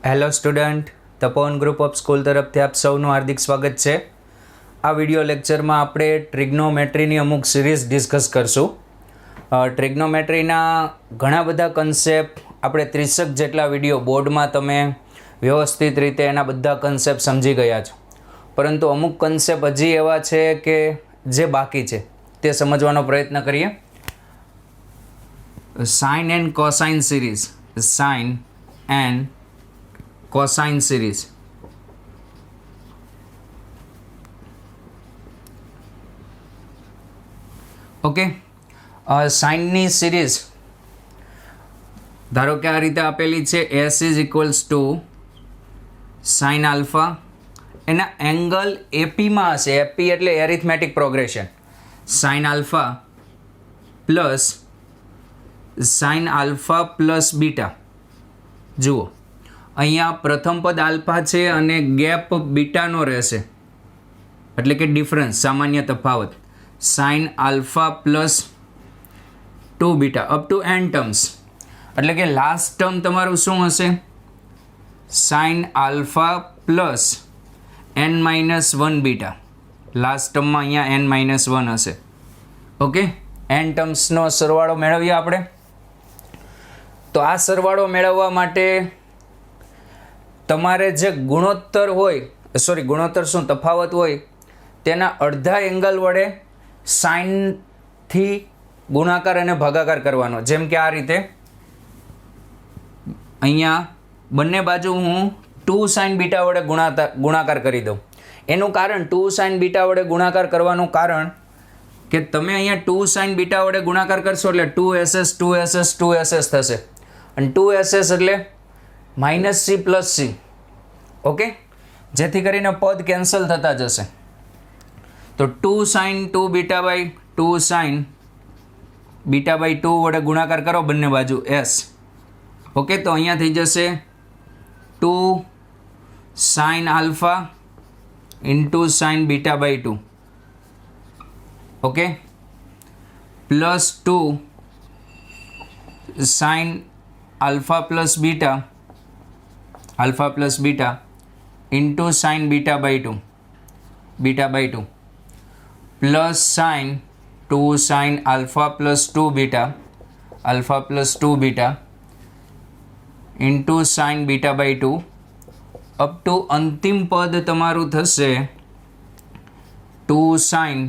Hello student, Tapovan group of school તરફથી આપ સૌનું હાર્દિક સ્વાગત છે. આ વિડિયો લેક્ચરમાં આપણે ટ્રિગ્નોમેટ્રીની અમુક સિરીઝ ડિસ્કસ કરશું. ટ્રિગ્નોમેટ્રીના ઘણા બધા કન્સેપ્ટ આપણે 30 જેટલા વિડીયો બોર્ડમાં તમે વ્યવસ્થિત રીતે એના બધા કન્સેપ્ટ સમજી ગયા છો, પરંતુ અમુક કન્સેપ્ટ હજી એવા છે કે જે બાકી છે, તે સમજવાનો પ્રયત્ન કરીએ. Sine and cosine series, sine and cosine series. Okay, સાઇનની સિરીઝ ધારો કે આ રીતે આપેલી છે. S is equals to sine alpha, એના એંગલ એપીમાં હશે. એપી એટલે arithmetic progression. Sine alpha plus sine alpha plus beta. જુઓ, અહીંયા પ્રથમ પદ આલ્ફા છે અને ગેપ બીટાનો રહેશે, એટલે કે ડિફરન્સ, સામાન્ય તફાવત. Sign alpha plus 2 beta up to n terms, એટલે કે લાસ્ટ ટર્મ તમારું શું હશે? Sign alpha plus n-1 beta. Last ટર્મમાં અહીંયા n-1 હશે. ઓકે, n ટર્મ્સનો સરવાળો મેળવીએ આપણે. તો આ સરવાળો મેળવવા માટે તમારે જે ગુણોત્તર હોય, ગુણોત્તર શું તફાવત હોય, તેના અડધા એંગલ વડે સાઇનથી ગુણાકાર અને ભાગાકાર કરવાનો. જેમ કે આ રીતે અહીંયા બંને બાજુ હું 2 સાઇન બીટા વડે ગુણાકાર કરી દઉં. એનું કારણ 2 સાઇન બીટા વડે ગુણાકાર કરવાનું કારણ કે તમે અહીંયા 2 સાઇન બીટા વડે ગુણાકાર કરશો એટલે 2ss 2ss 2ss થશે, અને 2ss એટલે -c પ્લસ c. ઓકે, જેથી કરીને પદ કેન્સલ થતા જશે. તો 2 sine 2 beta by 2 sine beta by 2 વડે ગુણાકાર કરો બંને બાજુ s. ઓકે, તો અહીંયા થઈ જશે 2 sine alpha into sine beta by 2. Okay, plus 2 sine alpha plus beta into sine beta by 2 plus sine 2 sine alpha plus 2 beta into sine beta by 2 up to અંતિમ પદ તમારું થશે 2 sine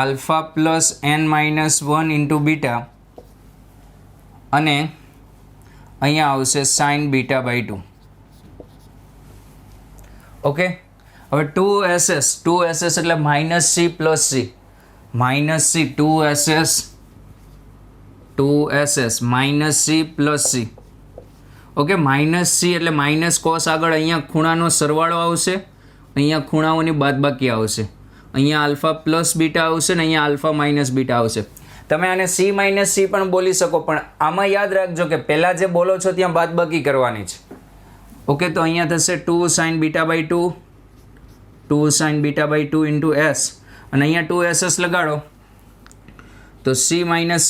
alpha plus n-1 into beta, અને અહીંયા આવશે sign beta by 2. Okay, હવે 2ss એટલે -c plus c, -c 2ss -c plus c. Okay, -c એટલે માઇનસ કોસ આગળ અહીંયા ખૂણાનો સરવાળો આવશે, અહીંયા ખૂણાઓની બાદબાકી આવશે, અહીંયા આલ્ફા પ્લસ બીટા આવશે ને અહીંયા આલ્ફા માઇનસ બીટા આવશે. તમે આને c માઇનસ c પણ બોલી શકો, પણ આમાં યાદ રાખજો કે પહેલાં જે બોલો છો ત્યાં બાદબાકી કરવાની છે. ઓકે, તો અહીંયા થશે 2 sine beta by 2 sine beta by 2 into s, અને અહીંયા 2ss લગાડો તો c માઇનસ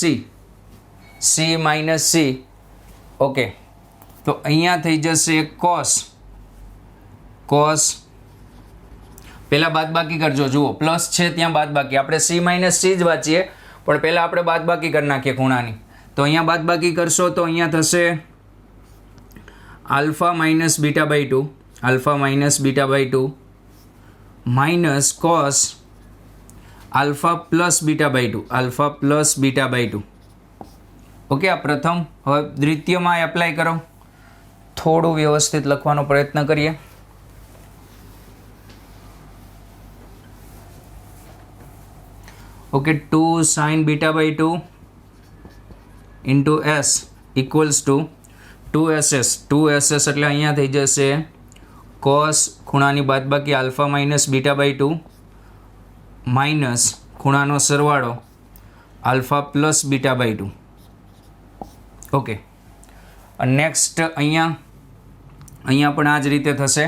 c. ઓકે, તો અહીંયા થઈ જશે કોસ. પહેલાં બાદબાકી કરજો. જુઓ, પ્લસ છે ત્યાં બાદબાકી, આપણે c માઇનસ c જ વાંચીએ, પણ પહેલાં આપણે બાદબાકી કરી નાખીએ ખૂણાની. તો અહીંયા બાદબાકી કરશો તો અહીંયા થશે alpha minus beta by 2 minus cos alpha plus beta by 2. Okay, આ પ્રથમ. હવે દ્વિતીયમાં એપ્લાય કરો. થોડું વ્યવસ્થિત લખવાનો પ્રયત્ન કરીએ. Okay, 2 sine beta by 2 into s equals to 2ss એટલે અહીંયા થઈ જશે કોસ ખૂણાની બાદબાકી alpha minus beta by 2 minus ખૂણાનો સરવાળો alpha plus beta by 2. Okay, next અહીંયા પણ આ જ રીતે થશે.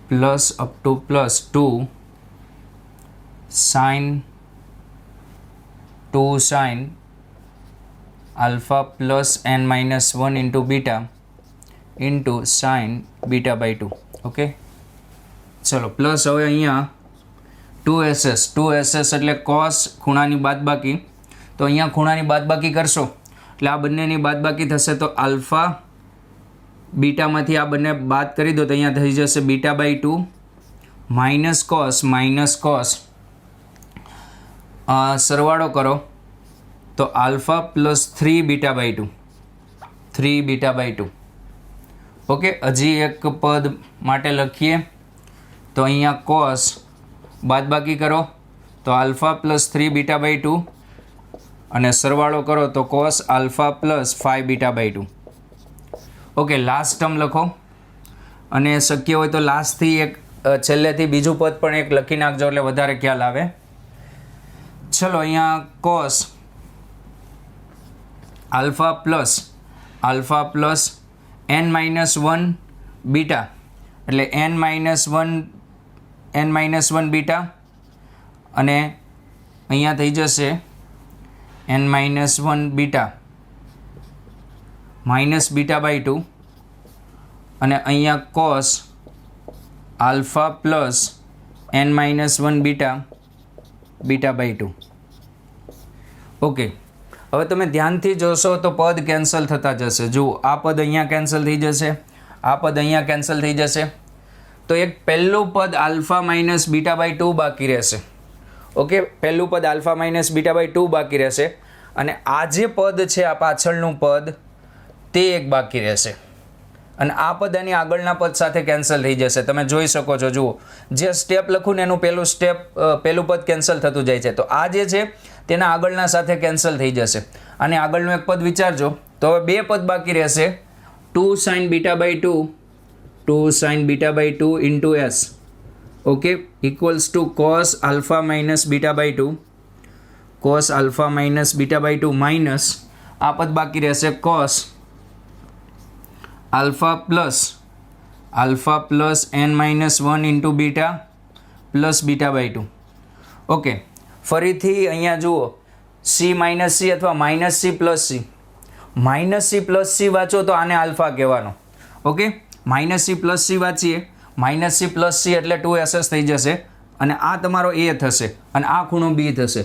Plus up to plus 2 sine 2 sine alpha plus n minus 1 into beta into sine beta by 2. Okay, ચલો પ્લસ હવે અહીંયા 2ss એટલે કોસ ખૂણાની બાદબાકી. તો અહીંયા ખૂણાની બાદબાકી કરશો એટલે આ બંનેની બાદબાકી થશે. તો આલ્ફા બીટામાંથી આ બંને બાદ કરી દો તો અહીંયા થઈ જશે બીટા બાય 2 માઇનસ કોસ સરવાળો કરો તો alpha plus 3 beta by 2. Okay, હજી એક પદ માટે લખીએ તો અહીંયા કોસ બાદબાકી કરો તો આલ્ફા પ્લસ 3 બીટા બાય 2 અને સરવાળો કરો તો cos alpha plus 5 beta by 2. Okay, last term લખો અને શક્ય હોય તો લાસ્ટથી એક છેલ્લેથી બીજું પદ પણ એક લખી નાખજો એટલે વધારે ખ્યાલ આવે. ચલો અહીંયા cos alpha plus n minus 1 beta એટલે n માઇનસ 1 બીટા અને અહીંયા થઈ જશે n minus 1 beta minus beta by 2 અને અહીંયા cos alpha plus n minus 1 beta by 2. Okay, હવે તમે ધ્યાનથી જોશો તો પદ કેન્સલ થતા જશે. જુઓ, આ પદ અહીંયા કેન્સલ થઈ જશે, આ પદ અહીંયા કેન્સલ થઈ જશે. તો એક પહેલું પદ આલ્ફા માઇનસ બીટા બાય 2 બાકી રહેશે. ઓકે, પહેલું પદ આલ્ફા માઇનસ બીટા બાય 2 બાકી રહેશે અને આ જે પદ છે આ પાછળનું પદ તે એક બાકી રહેશે અને આ પદ એની આગળના પદ સાથે કેન્સલ થઈ જશે. તમે જોઈ શકો છો. જુઓ, જે સ્ટેપ લખું ને એનું પહેલું પદ કેન્સલ થતું જાય છે. તો આ જે છે તેના આગળના સાથે કેન્સલ થઈ જશે અને આગળનું એક પદ વિચારજો. તો હવે બે પદ બાકી રહેશે 2 sin beta by 2 into s. Okay, equals to cos alpha minus beta by 2 minus આ પદ બાકી રહેશે cos alpha plus n minus 1 into beta by 2. Okay, ફરીથી અહીંયા જુઓ c માઇનસ c અથવા માઇનસ c પ્લસ c વાંચો તો આને આલ્ફા કહેવાનો. Okay, minus c plus c વાંચીએ, માઇનસ c પ્લસ c એટલે 2ss થઈ જશે અને આ તમારો a થશે અને આ ખૂણો b થશે.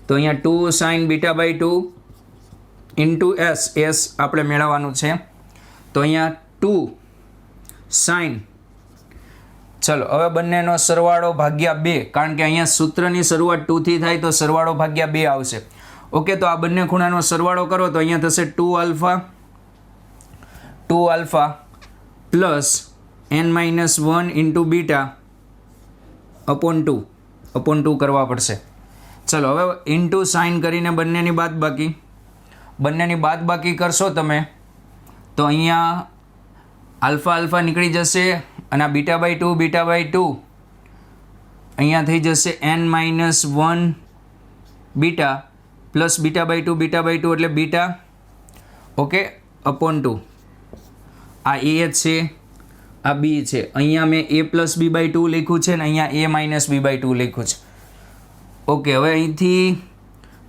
તો અહીંયા 2 sin beta by 2 into s આપણે મેળવવાનું છે. તો અહીંયા 2 sin, ચલો હવે બંનેનો સરવાળો ભાગ્યા 2, કારણ કે અહીંયા સૂત્રની શરૂઆત 2 થી થાય તો સરવાળો ભાગ્યા 2 આવશે. ઓકે, તો આ બંને ખૂણાનો સરવાળો કરો તો અહીંયા થશે 2 alpha plus n minus 1 into beta upon 2 કરવા પડશે. ચલો હવે ઇન્ટુ સાઇન કરીને બંનેની બાદબાકી કરશો તમે તો અહીંયા આલ્ફા નીકળી જશે અને આ બીટા બાય 2 અહીંયા થઈ જશે n minus 1 beta plus beta by 2 એટલે બીટા. Okay, upon 2. આ a છે, આ b છે. અહીંયા મેં a પ્લસ b બાય 2 લખ્યું છે ને અહીંયા a માઇનસ b બાય 2 લખ્યું છે. ઓકે, હવે અહીંથી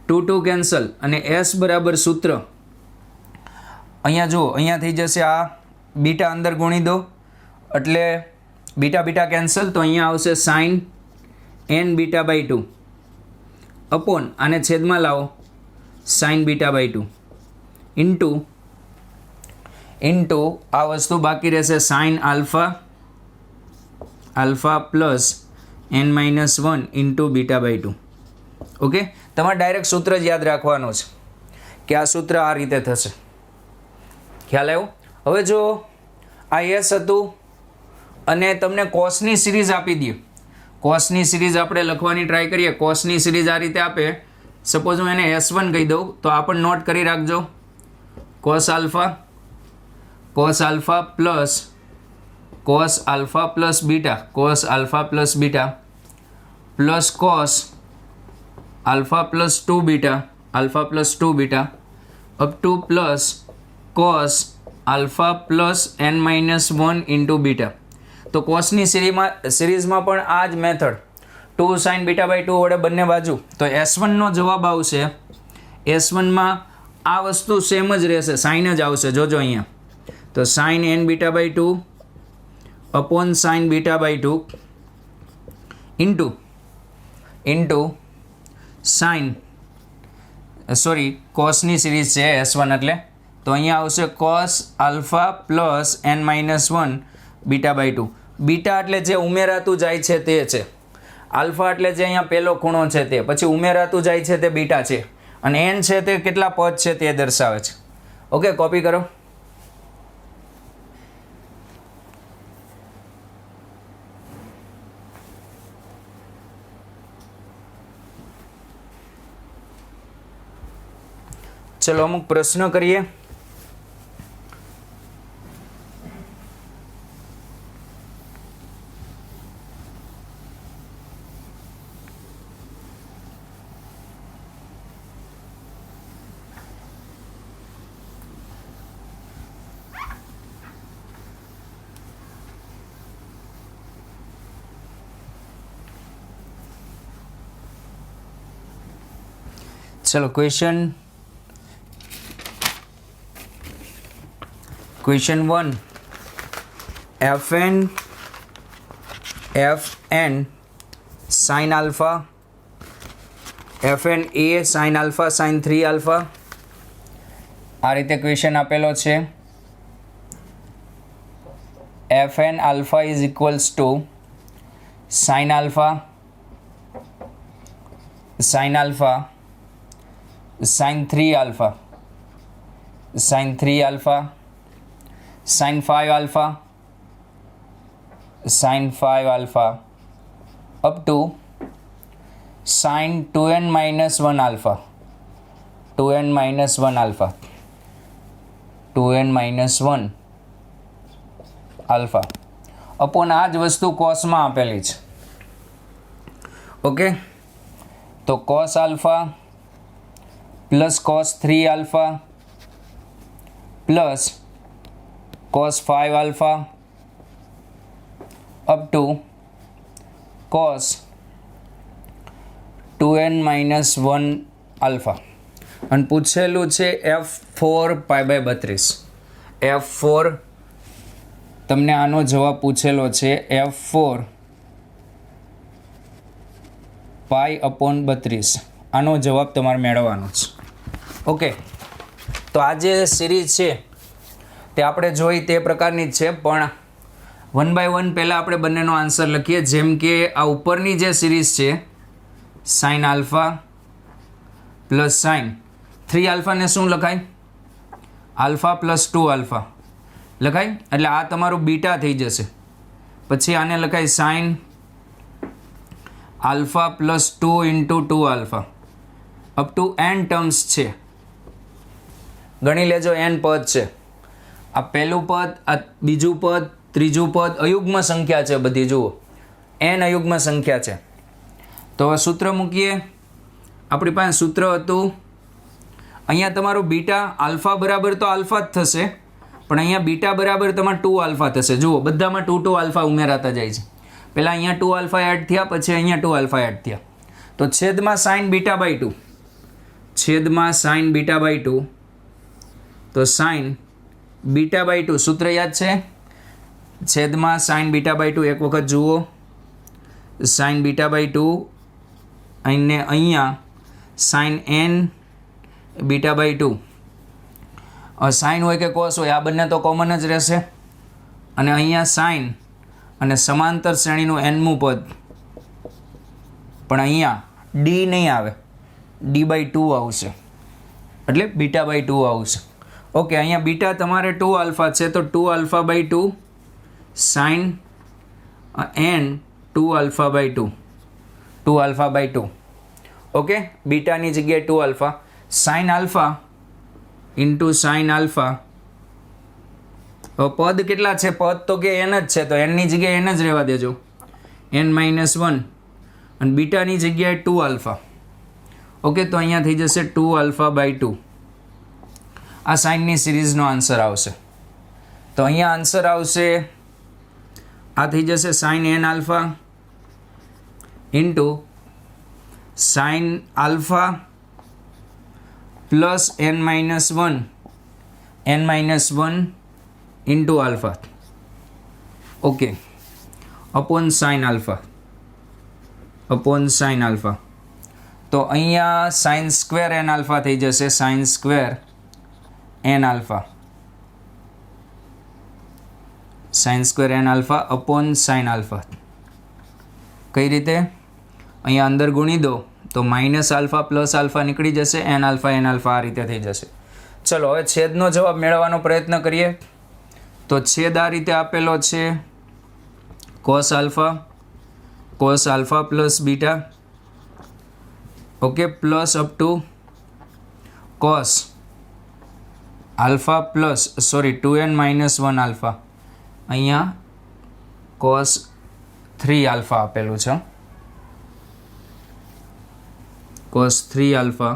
2 કેન્સલ અને s બરાબર સૂત્ર અહીંયા જુઓ, અહીંયા થઈ જશે આ બીટા અંદર ગુણી દો એટલે બીટા કેન્સલ. તો અહીંયા આવશે sine n beta by 2 upon આને છેદમાં લાવો સાઇન બીટા બાય 2 ઇન્ટુ આ વસ્તુ બાકી રહેશે sine alpha plus n minus 1 into beta by 2. Okay, તમારે ડાયરેક્ટ સૂત્ર જ યાદ રાખવાનું છે કે આ સૂત્ર આ રીતે થશે. ખ્યાલ આવ્યો? હવે જો આ s હતું અને તમને કોસની સિરીઝ આપી દે, કોસની સિરીઝ આપણે લખવાની ટ્રાય કરીએ. કોસની સિરીઝ આ રીતે આપે, સપોઝ હું એને S1 કહી દઉં તો આ પણ નોટ કરી રાખજો. Cos alpha plus beta plus cos alpha plus 2 beta up to plus cos alpha plus n minus 1 into beta. તો કોસની સિરીઝમાં પણ આ જ મેથડ 2 sin બીટા બાય 2 વડે બંને બાજુ. તો S1નો જવાબ આવશે, S1માં આ વસ્તુ સેમ જ રહેશે, સાઇન જ આવશે. જોજો અહીંયા તો sine n beta by 2 upon sine beta by 2 into sine કોસની સિરીઝ છે S1 એટલે, તો અહીંયા આવશે cos alpha plus n minus 1 beta by 2. Beta એટલે જે ઉમેરાતું જાય છે તે છે, આલ્ફા એટલે જે અહીંયા પહેલો ખૂણો છે તે, પછી ઉમેરાતું જાય છે તે બીટા છે, અને n છે તે કેટલા પદ છે તે દર્શાવે છે. ઓકે, કોપી કરો. ચલો અમુક પ્રશ્ન કરીએ. ચલો question 1, fn sin alpha, fn a sin alpha sin 3 alpha, આ રીતે ક્વેશ્ચન આપેલો છે. fn alpha is equals to sin alpha sin 3 alpha sin 5 alpha up to sin 2n minus 1 alpha 2n minus 1 alpha upon આ જ વસ્તુ કોસમાં આપેલી છે. Okay, તો cos alpha plus cos 3 alpha plus cos 5 alpha up to cos 2n minus 1 alpha, અને પૂછેલું છે f4 pi by 32. f4 તમને આનો જવાબ પૂછેલો છે f4 પાઈ અપોન 32. આનો જવાબ તમારે મેળવવાનો છે. ઓકે, તો આ જે સિરીઝ છે તે આપણે જોઈ તે પ્રકારની જ છે, પણ 1 બાય 1 પહેલાં આપણે બંનેનો આન્સર લખીએ. જેમ કે આ ઉપરની જે સિરીઝ છે સાઇન આલ્ફા પ્લસ સાઇન 3 આલ્ફાને શું લખાય? આલ્ફા પ્લસ 2 આલ્ફા લખાય, એટલે આ તમારું બીટા થઈ જશે. પછી આને લખાય sign alpha plus 2 into 2 alpha up to n terms છે. ગણી લેજો n પદ છે. આ પહેલું પદ, આ બીજું પદ, ત્રીજું પદ અયુગ્મ સંખ્યા છે બધી. જુઓ n અયુગ્મ સંખ્યા છે. તો સૂત્ર મૂકીએ. આપણી પાસે સૂત્ર હતું, અહીંયા તમારું બીટા આલ્ફા બરાબર તો આલ્ફા જ થશે, પણ અહીંયા બીટા બરાબર તમારે 2 આલ્ફા થશે. જુઓ બધામાં 2 આલ્ફા ઉમેરાતા જાય છે. પહેલાં અહીંયા 2 આલ્ફા એડ થયા, પછી અહીંયા 2 આલ્ફા એડ થયા. તો છેદમાં સાઇન બીટા બાય 2, છેદમાં સાઇન બીટા બાય 2, તો સાઇન બીટા બાય 2 સૂત્ર યાદ છે? છેદમાં સાઇન બીટા બાય 2. એક વખત જુઓ, સાઇન બીટા બાય 2 અને અહીંયા sine n beta by 2. Sine હોય કે કોસ હોય, આ બંને તો કોમન જ રહેશે. અને અહીંયા સાઇન અને સમાંતર શ્રેણીનું nમું પદ, પણ અહીંયા ડી નહીં આવે, ડી બાય 2 આવશે, એટલે બીટા બાય 2 આવશે. ઓકે, અહીંયા બીટા તમારે 2 આલ્ફા છે, તો 2 alpha by 2 sine n 2 alpha by 2, 2 alpha by 2. Okay, બીટાની જગ્યાએ 2 alpha, sine alpha into sine alpha. પદ કેટલા છે? પદ તો કે n જ છે, તો nની જગ્યાએ n જ રહેવા દેજો, n માઇનસ 1, અને બીટાની જગ્યાએ 2 આલ્ફા. ઓકે, તો અહીંયા થઈ જશે 2 આલ્ફા બાય 2. આ સાઇનની સિરીઝનો આન્સર આવશે. તો અહીંયા આન્સર આવશે, આ થઈ જશે sine n alpha into sine alpha plus n minus one into alpha, okay, upon sine alpha. तो अहींया साइन स्क्वेर एन अल्फा थई जशे, sine square n alpha, sine square n alpha upon sine alpha. कई रीते? अहींया अंदर गुणी दो तो माइनस अल्फा प्लस अल्फा निकली जशे, एन अल्फा आ रीते थई जशे। चलो हवे छेदनो जवाब मेळवવાનો प्रयत्न करीए। तो छेद आ रीते आपेलो छे, cos alpha plus beta, okay, plus up to cos alpha plus 2n minus one alpha, अहींया cos 3 अल्फा आपेलू छे, cos 3 alpha,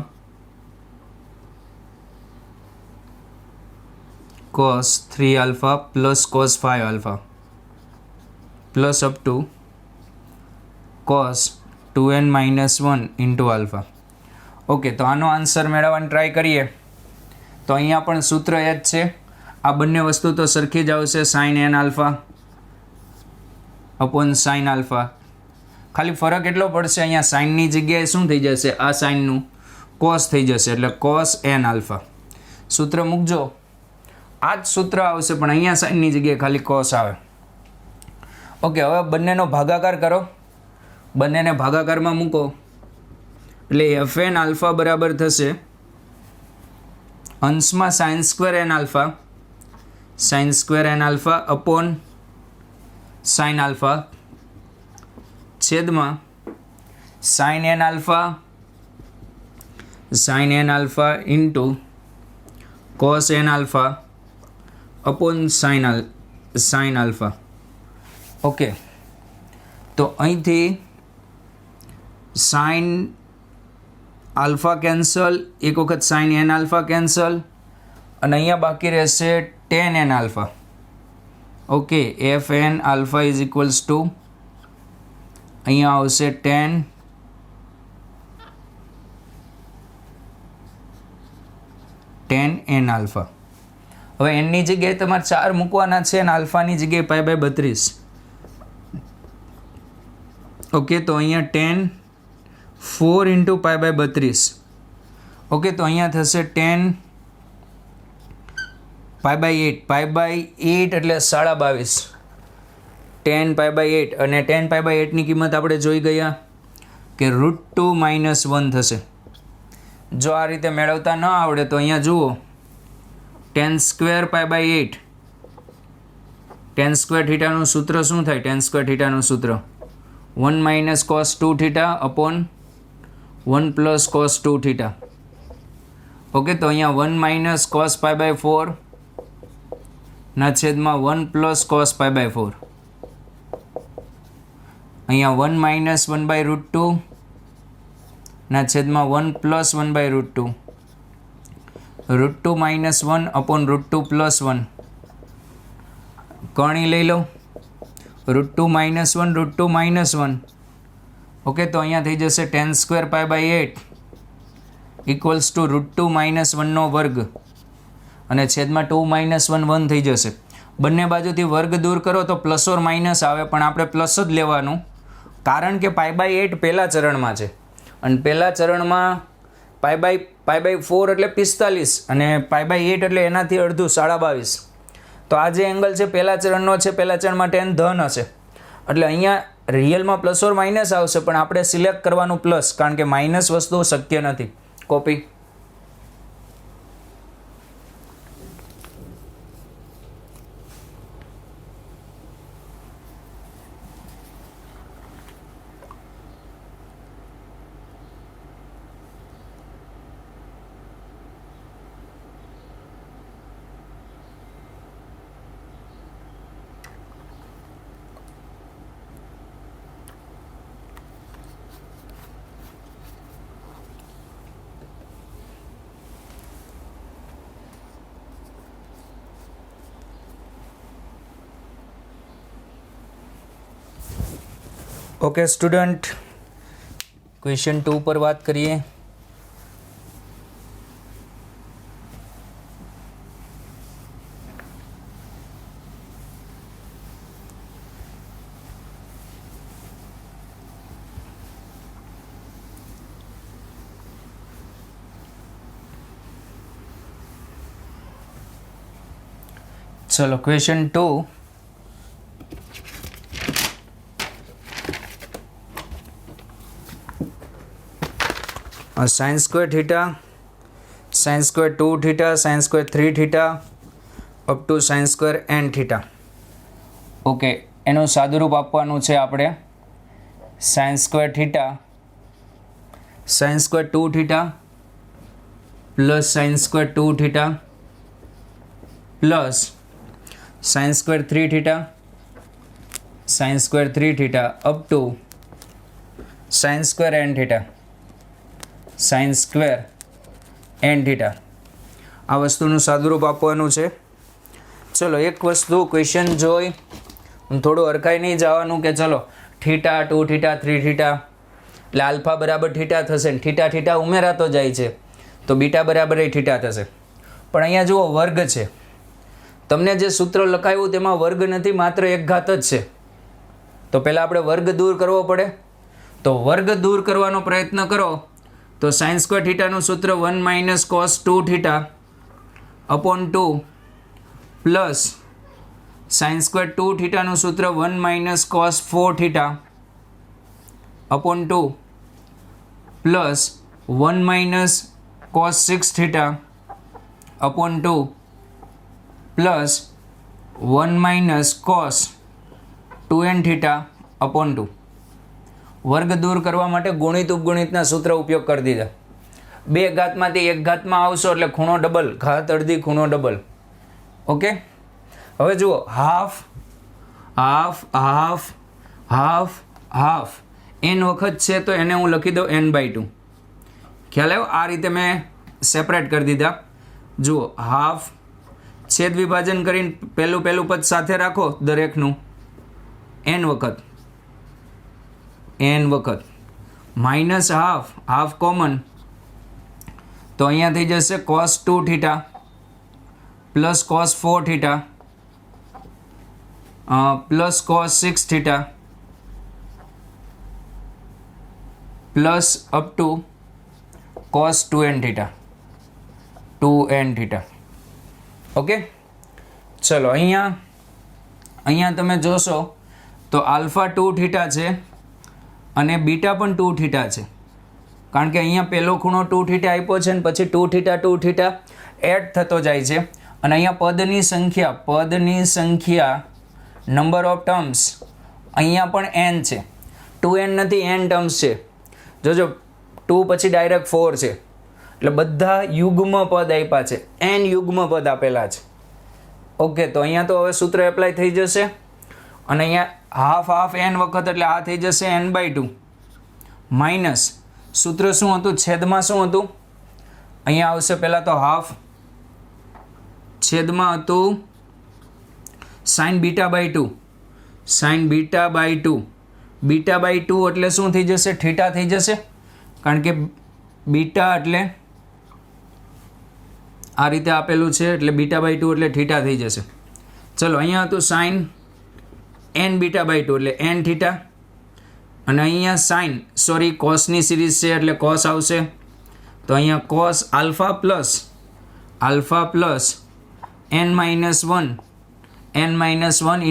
cos 3 alpha plus cos 5 alpha plus up to cos 2n minus one into alpha. Okay, तो आनो answer मेळववानी try करिए। तो अहींया पण सूत्र ए ज छे, आ बंने वस्तु तो सरखी ज आवशे, sine n alpha upon sine alpha. खाली फरक एटलो पड़शे, अहींया साइननी जग्याए शुं थई जशे, आ साइननुं cos थई जशे, એટલે cos n अल्फा। सूत्र मूकजो, आ ज सूत्र आवशे पण अहींया साइननी जग्याए खाली cos आवे। ओके, हवे बंनेनो भागाकार करो, बंनेने भागाकारमां मूको એટલે fn अल्फा बराबर थशे अंशमां sine square n alpha upon sine alpha छेदमां sine n alpha into cos n alpha upon sine alpha. Okay, तो અહીંથી साइन अल्फा कैंसल, एक वखत साइन एन अल्फा कैंसल, અને અહીંયા બાકી રહેશે tan n alpha. Okay, f n alpha is equals to અહીંયા આવશે टेन एन अल्फा। હવે એનની જગ્યાએ તમારે 4 મૂકવાના છે અને અલ્ફાની જગ્યાએ π/32। ओके, तो अहींया 10 4 इंटू π/32। ओके, तो अहींया थशे 10 π/8, π/8 એટલે 22.5, 10 π/8 અને 10 π/8 ની કિંમત આપણે જોઈ ગયા કે √2 - 1 થશે। જો આ રીતે મેળવતા ન આવડે તો અહીંયા જુઓ 10 સ્ક્વેર π/8, 10 સ્ક્વેર થીટાનું સૂત્ર શું થાય? 10 સ્ક્વેર થીટાનું સૂત્ર 1 - cos 2 theta upon 1 + cos 2 theta. Okay, तो अहींया 1 - cos π/4 ना छेदमां 1 + cos π/4, अहींया 1 - 1/√2 ना छेदमां 1 + 1/√2, √2 - 1 अपॉन √2 + 1, कणी लई लो, √2 - 1 √2 - 1। ओके, तो अहींया थई जशे 10 स्क्वेर π/8 इक्वल्स टू √2 - 1 નો વર્ગ અને છેદમાં 2 - 1 1 થઈ જશે। બંને બાજુથી વર્ગ દૂર કરો તો પ્લસ ઓર માઇનસ આવે, પણ આપણે પ્લસ જ લેવાનું, કારણ કે π/8 પહેલા ચરણમાં છે અને પહેલા ચરણમાં π/4 એટલે 45 અને π/8 એટલે એનાથી અડધું 22.5। તો આ જે એંગલ છે પહેલા ચરણનો છે, પહેલા ચરણમાં ટેન ધન હશે, એટલે અહીંયા રિયલમાં પ્લસ ઓર માઇનસ આવશે, પણ આપણે સિલેક્ટ કરવાનું પ્લસ, કારણ કે માઇનસ વસ્તુ શક્ય નથી। કોપી। ओके स्टूडेंट, क्वेश्चन 2 पर बात करिए। चलो question 2, sine square theta, sine square 2 theta, sine square 3 theta up to sine square n theta. Okay, એનું સાદુરૂપ આપવાનું છે આપણે. Sine square theta, sine square 2 theta plus sine square 2 theta plus sine square 3 theta, sine square 3 theta up to sine square n theta, sine square n theta. આ વસ્તુનું સાદુરૂપ આપવાનું છે. ચલો એક વસ્તુ ક્વેશ્ચન જોઈ થોડું અરખાઈ નહીં જવાનું કે ચલો થીટા 2 થીટા 3 થીટા એટલે આલ્ફા બરાબર થીટા થશે ને થીટા થીટા ઉમેરાતો જાય છે તો બીટા બરાબર એ થીટા થશે. પણ અહીંયા જુઓ વર્ગ છે, તમને જે સૂત્ર લખાયું તેમાં વર્ગ નથી, માત્ર એક ઘાત જ છે. તો પહેલાં આપણે વર્ગ દૂર કરવો પડે. તો વર્ગ દૂર કરવાનો પ્રયત્ન કરો તો સાइन સ્ક્વેર થીટાનું સૂત્ર 1 minus cos 2 theta upon 2 plus sine square 2 થીટાનું સૂત્ર 1 minus cos 4 theta upon 2 plus 1 minus cos 6 theta upon 2 plus 1 minus cos 2n theta upon 2. વર્ગ દૂર કરવા માટે ગુણિત ઉપગુણિતના સૂત્ર ઉપયોગ કરી દીધા. બે ઘાતમાંથી એક ઘાતમાં આવશો એટલે ખૂણો ડબલ, ઘાત અડધી ખૂણો ડબલ. ઓકે, હવે જુઓ half half half half half n વખત છે તો એને હું લખી દઉં n/2. ખ્યાલ આવ્યો? આ રીતે મેં સેપરેટ કરી દીધા. જુઓ હાફ છેદ વિભાજન કરીને પહેલું પદ સાથે રાખો દરેકનું n વખત માઇનસ હાફ કોમન તો અહીંયા થઈ જશે cos 2 theta plus cos 4 theta plus cos 6 theta plus up two cos 2n theta. Okay, ચલો અહીંયા તમે જોશો તો આલ્ફા 2 થીટા છે અને બીટા પણ 2 થીટા છે, કારણ કે અહીંયા પહેલો ખૂણો 2 થીટા આપ્યો છે ને પછી 2 થીટા એડ થતો જાય છે. અને અહીંયા પદની સંખ્યા નંબર ઓફ ટર્મ્સ અહીંયા પણ n છે, 2n નથી, n ટર્મ્સ છે. જોજો 2 પછી ડાયરેક્ટ 4 છે એટલે બધા યુગ્મ પદ આપ્યા છે, n યુગ્મ પદ આપેલા છે. ઓકે, તો અહીંયા તો હવે સૂત્ર એપ્લાય થઈ જશે અને અહીંયા હાફ n વખત એટલે આ થઈ જશે n/2 માઇનસ સૂત્ર શું હતું, છેદમાં શું હતું, અહીંયા આવશે પહેલાં તો હાફ, છેદમાં હતું સાइन β/2, સાइन β/2, β/2 એટલે શું થઈ જશે, થીટા થઈ જશે, કારણ કે બીટા એટલે આ રીતે આપેલું છે એટલે β/2 એટલે થીટા થઈ જશે. ચલો અહીંયા હતું સાइन n β/2 એટલે n થીટા અને અહીંયા કોસની સિરીઝ છે એટલે કોસ આવશે. તો અહીંયા cos alpha plus n-1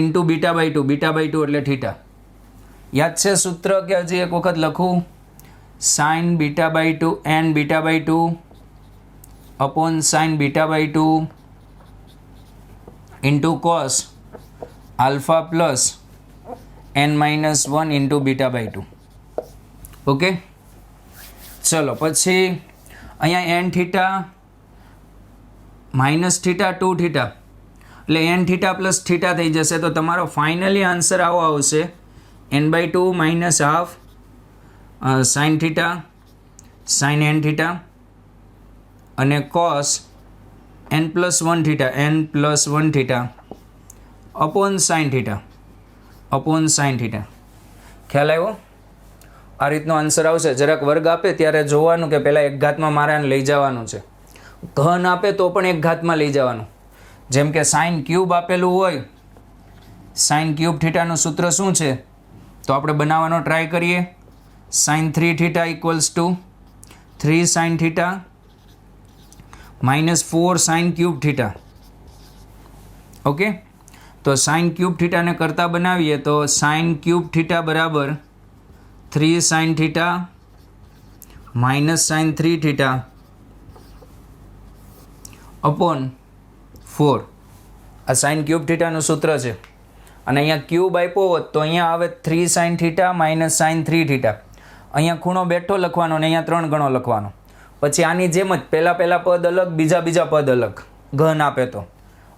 into β/2 એટલે થીટા. યાદ છે સૂત્ર કે હજી એક વખત લખું, sine β/2 n β/2 upon sine β/2 into cos alpha plus n-1 into β/2. Okay, ચલો પછી અહીંયા n theta minus theta 2 theta એટલે n થીટા પ્લસ થીટા થઈ જશે. તો તમારો ફાઇનલી આન્સર આવો આવશે n/2 minus half sine theta sine n theta અને cos n+1 theta upon sine theta. ખ્યાલ આવ્યો? આ રીતનો આન્સર આવશે. જરાક વર્ગ આપે ત્યારે જોવાનું કે પહેલાં એક ઘાતમાં મારે લઈ જવાનું છે, ઘન આપે તો પણ એક ઘાતમાં લઈ જવાનું. જેમ કે સાइन ક્યુબ આપેલું હોય, સાइन ક્યુબ થીટાનું સૂત્ર શું છે તો આપણે બનાવવાનો ટ્રાય કરીએ. Sine 3 theta equals to 3 sine theta minus 4 sine cube theta okay, તો સાઇન ક્યુબ થીટાને કરતા બનાવીએ તો સાઇન ક્યુબ થીટા બરાબર 3 sine theta minus sine 3 theta upon 4. આ સાઇન ક્યુબ થીટાનું સૂત્ર છે અને અહીંયા ક્યુબ આપ્યો હોત તો અહીંયા આવે 3 sine theta minus sine 3 theta. અહીંયા ખૂણો બેઠો લખવાનો ને અહીંયા 3 ગણો લખવાનો. પછી આની જેમ જ પહેલા પદ અલગ, બીજા પદ અલગ, ઘન આપે તો.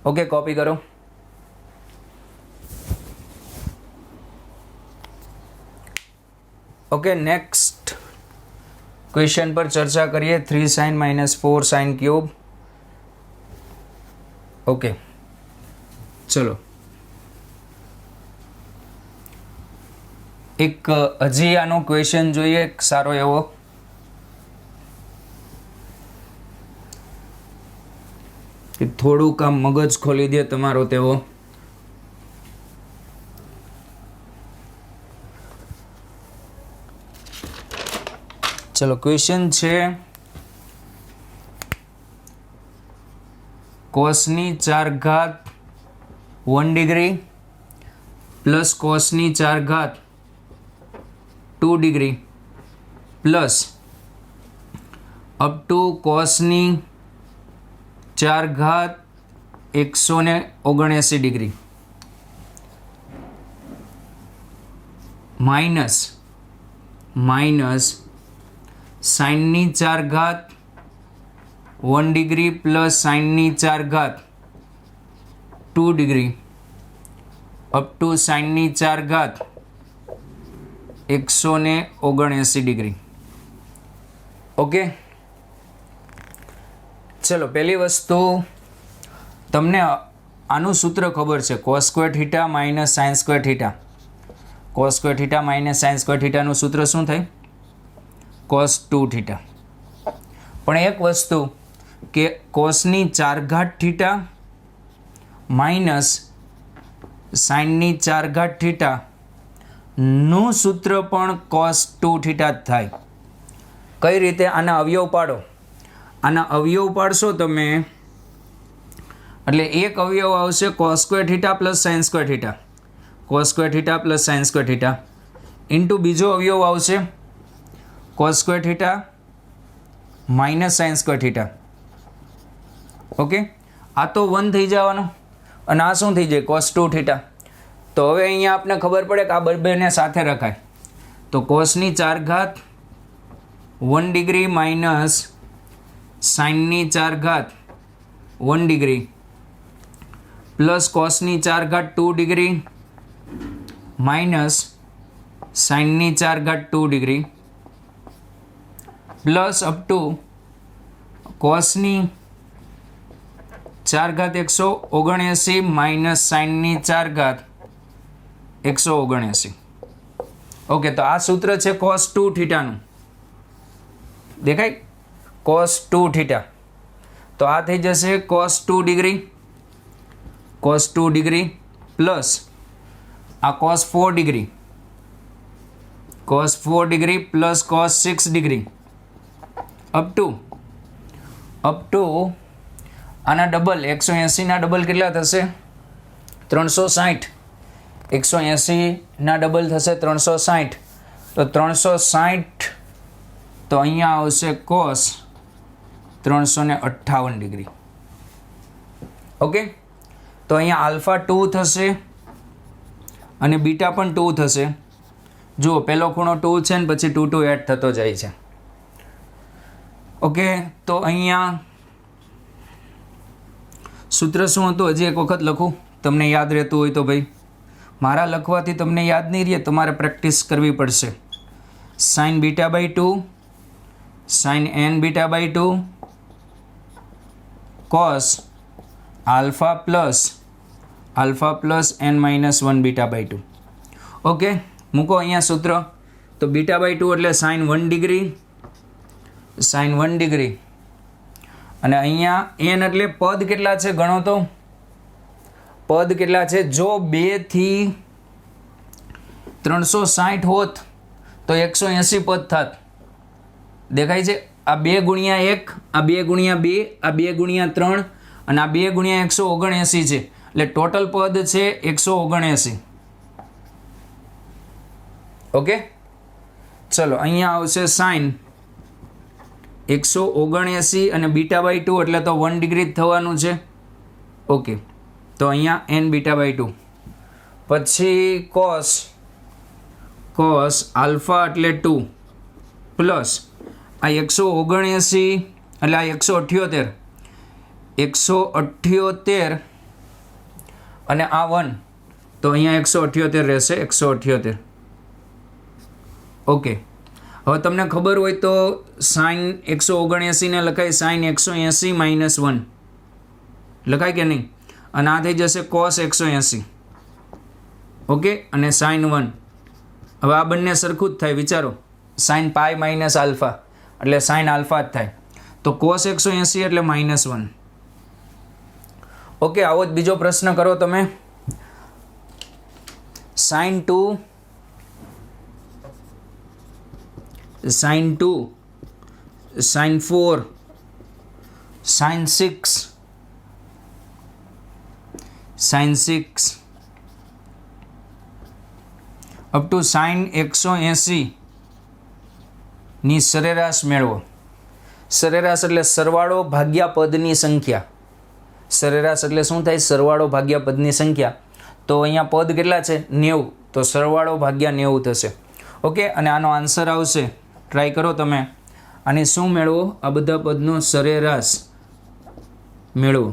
ઓકે, કોપી કરો. ઓકે, નેક્સ્ટ ક્વેશ્ચન પર ચર્ચા કરીએ. 3 sine minus 4 sine cube. Okay, ચલો. એક હજી આનો ક્વેશ્ચન જોઈએ, એક સારો એવો. કે થોડુંક આમ મગજ ખોલી દે તમારો તેવો. ચલો, ક્વેશ્ચન છે કોસની 4 ઘાત 1 ડિગ્રી પ્લસ કોસની 4 ઘાત 2 ડિગ્રી પ્લસ અપ ટુ કોસની 4 ઘાત 179 ડિગ્રી માઇનસ સાઇનની 4 ઘાત 1 ડિગ્રી પ્લસ સાઇનની 4 ઘાત 2 ડિગ્રી અપ ટુ સાઇનની 4 ઘાત 179 ડિગ્રી. ઓકે, ચલો, પહેલી વસ્તુ તમને આનું સૂત્ર ખબર છે, cos square theta minus sine square theta. Cos square theta minus sine square થીટાનું સૂત્ર શું થાય? Cos 2 theta. પણ એક વસ્તુ કે કોસની 4 ઘાત થીટા માઇનસ સાઇનની 4 ઘાત થીટા નું સૂત્ર પણ કોસ 2 થીટા જ થાય. કઈ રીતે? આના અવયવ પાડો. આના અવયવ પાડશો તમે એટલે એક અવયવ આવશે cos square theta plus sign square theta, cos square theta plus sign square theta into બીજો અવયવ આવશે cos square theta minus sine square theta. Okay, આ તો 1 થઈ જવાનો અને આ શું થઈ જાય? Cos 2 theta. તો હવે અહીંયા આપને ખબર પડે કે આ બંને સાથે રખાય. તો કોસની 4 ઘાત 1 ડિગ્રી માઇનસ સાઇનની 4 ઘાત 1 ડિગ્રી પ્લસ કોસની 4 ઘાત 2 ડિગ્રી માઇનસ સાઇનની 4 ઘાત 2 ડિગ્રી પ્લસ અપ ટુ કોસની 4 ઘાત 179 માઇનસ સાઇનની 4 ઘાત 179. ઓકે, તો આ સૂત્ર છે કોસ 2 થીટાનું. દેખાય? Cos 2 theta. તો આ થઈ જશે cos 2 degree, cos 2 degree plus આ cos 4 degree, cos 4 degree plus cos 6 degree up to આના ડબલ 180 ના ડબલ કેટલા થશે? 360. 180 ના ડબલ થશે 360. તો 360 તો અહીંયા આવશે કોસ 358 ડિગ્રી. ઓકે, તો અહીંયા આલ્ફા 2 થશે અને બીટા પણ 2 થશે. જુઓ, પહેલો ખૂણો 2 છે ને પછી 2 to 8 થતો જાય છે. ઓકે, તો અહીંયા સૂત્ર શું હતું? હજી એક વખત લખું, તમને યાદ રહેતું હોય તો. ભાઈ, મારા લખવાથી તમને યાદ નહીં રહે, તમારે પ્રેક્ટિસ કરવી પડશે. Sine beta by 2 sine n beta by 2 cos alpha plus n minus 1 beta by 2. Okay, મૂકો અહીંયા સૂત્ર. તો બીટા બાય 2 એટલે સાઇન 1 ડિગ્રી અને અહીંયા એન એટલે પદ કેટલા છે ગણો તો. પદ કેટલા છે? જો 2 થી 360 હોત તો 180 પદ થાત. દેખાય છે? આ 2 ગુણ્યા 1, આ 2 ગુણ્યા 2, આ 2 ગુણ્યા 3 અને આ 2 ગુણ્યા 179 છે. એટલે ટોટલ પદ છે 179. ઓકે, ચલો અહીંયા આવશે સાઇન 179 અને β/2 એટલે તો 1 ડિગ્રી જ થવાનું છે. ઓકે, તો અહીંયા n β/2. પછી cos આલ્ફા એટલે 2 પ્લસ આ 179 એટલે આ 178 અને આ 1, તો અહીંયા 178 રહેશે, 178. ઓકે, હવે તમને ખબર હોય તો સાઇન 179 ને લખાય સાઇન 180 માઇનસ 1 લખાય કે નહીં, અને આ થઈ જશે cos 180. ઓકે, અને સાઇન 1. હવે આ બંને સરખું જ થાય, વિચારો, સાઇન પાઈ માઇનસ આલ્ફા એટલે સાઇન આલ્ફા જ થાય, તો cos 180 એટલે -1. ઓકે, આવો જ બીજો પ્રશ્ન કરો તમે. Sine 2 sine 4 sine 6 up to sine 180 ની સરેરાશ મેળવો. સરેરાશ એટલે સરવાળો ભાગ્યા પદની સંખ્યા. સરેરાશ એટલે શું થાય? સરવાળો ભાગ્યા પદની સંખ્યા. તો અહીંયા પદ કેટલા છે? 90, તો સરવાળો ભાગ્યા 90 થશે. ઓકે, અને આનો આન્સર આવશે, ટ્રાય કરો તમે. આને શું મેળવો? આ બધા પદનો સરેરાશ મેળવો.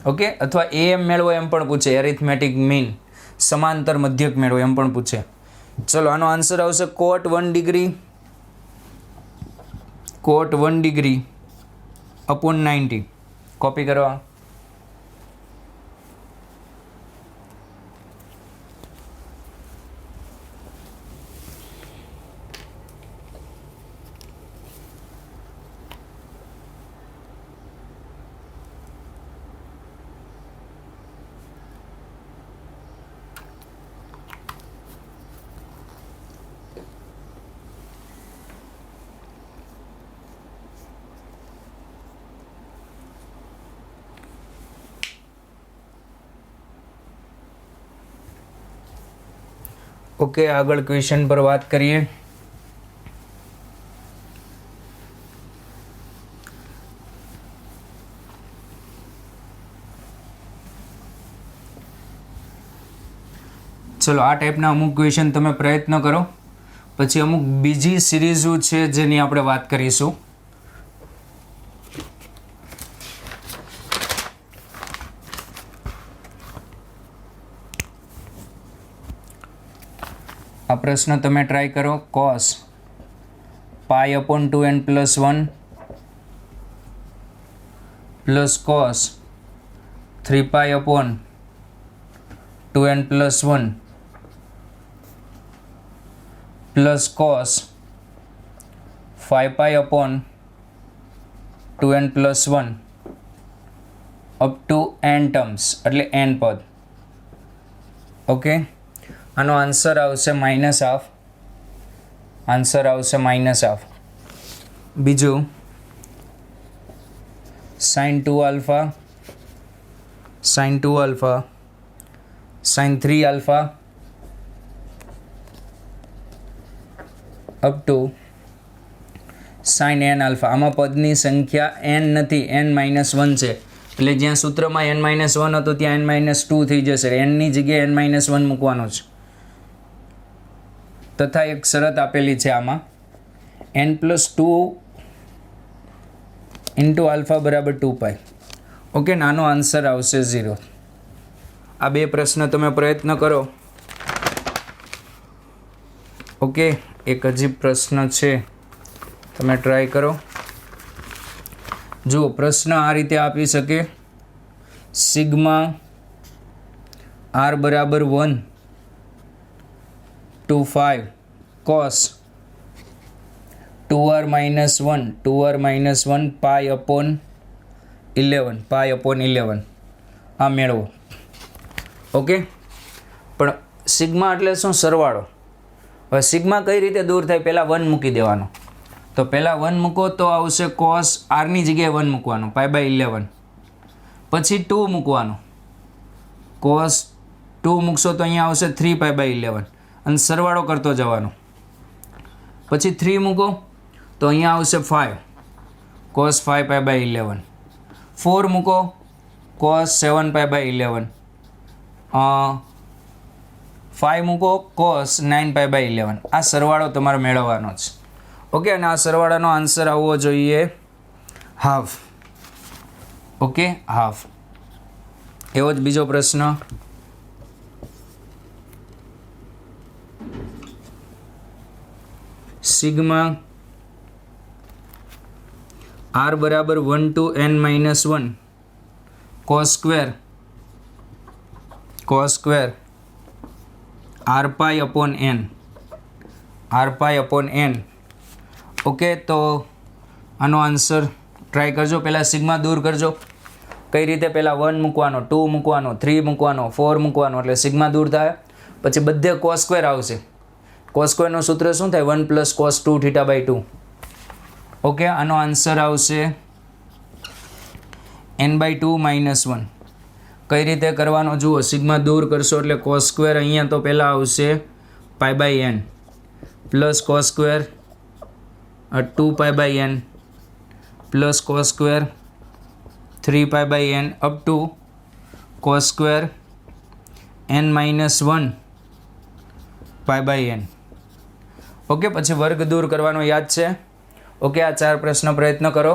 ઓકે, અથવા AM મેળવો એમ પણ પૂછે, એરિથમેટિક મીન, સમાંતર મધ્યક મેળવો એમ પણ પૂછે. ચલો, આનો આન્સર આવશે cot 1 ડિગ્રી upon 90. કોપી કરવા. ઓકે, આગળ ક્વેશ્ચન પર વાત કરીએ. ચલો, આ ટાઈપના અમુક ક્વેશ્ચન તમે પ્રયત્ન કરો, પછી અમુક બીજી સિરીઝો છે જેની આપણે વાત કરીશું. આ પ્રશ્ન તમે ટ્રાય કરો. cos pi upon 2n plus 1 plus cos 3 pi upon 2n plus 1 plus cos 5 pi upon 2n plus 1 up to n terms એટલે n પદ. ઓકે, આનો આન્સર આવશે -1/2. આન્સર આવશે -1/2. બીજું sin 2 alpha sin 3 alpha up to sin n alpha. આમાં પદની સંખ્યા n નથી, n-1 છે, એટલે જ્યાં સૂત્રમાં n-1 હતો ત્યાં n-2 થઈ જશે. n ની જગ્યાએ n-1 મૂકવાનો છે. તથા એક શરત આપેલી છે આમાં, n+2 ઇન્ટુ આલ્ફા બરાબર 2π. ઓકે, નાનો આન્સર આવશે 0. આ બે પ્રશ્ન તમે પ્રયત્ન કરો. ઓકે, એક હજી પ્રશ્ન છે, તમે ટ્રાય કરો. જુઓ, પ્રશ્ન આ રીતે આપી શકે: સિગ્મા r બરાબર 1 to 5 cos 2r minus 1 pi upon 11 આ મેળવો. ઓકે, પણ સિગ્મા એટલે શું? સરવાળો. હવે સિગ્મા કઈ રીતે દૂર થાય? પહેલાં 1 મૂકી દેવાનો. તો પહેલાં 1 મૂકો તો આવશે cos r ની જગ્યાએ 1 મૂકવાનો, pi/11 પછી 2 મૂકવાનું, cos 2 મૂકશો તો અહીંયા આવશે 3π/11 અને સરવાળો કરતો જવાનો. પછી 3 મૂકો તો અહીંયા આવશે 5 cos 5π/11. 4 મૂકો cos 7π/11. 5 મૂકો cos 9π/11. આ સરવાળો તમારે મેળવવાનો છે. ઓકે, અને આ સરવાળાનો આન્સર આવવો જોઈએ હાફ. Okay, half. એવો જ બીજો પ્રશ્ન. સિગ્મા r બરાબર 1 to n - 1 cos square r/n. Okay, તો આનો આન્સર ટ્રાય કરજો. પહેલાં સિગ્મા દૂર કરજો. કઈ રીતે? પહેલાં 1 મૂકવાનો, 2 મૂકવાનો, 3 મૂકવાનો, 4 મૂકવાનો, એટલે સિગ્મા દૂર થાય. પછી બધે cos સ્ક્વેર આવશે. cos સ્ક્વેરનું સૂત્ર શું થાય? 1 + cos 2θ/2. ઓકે, આનો આન્સર આવશે n/2 - 1. કઈ રીતે કરવાનો જુઓ. સિગ્મા દૂર કરશો એટલે cos સ્ક્વેર અહીંયા તો પહેલાં આવશે π/n plus cos square 2π/n plus cos square 3π/n up to cos square n - 1 π/n. Okay, પછી વર્ગ દૂર કરવાનો યાદ છે. ઓકે, આ 4 પ્રશ્ન પ્રયત્ન કરો.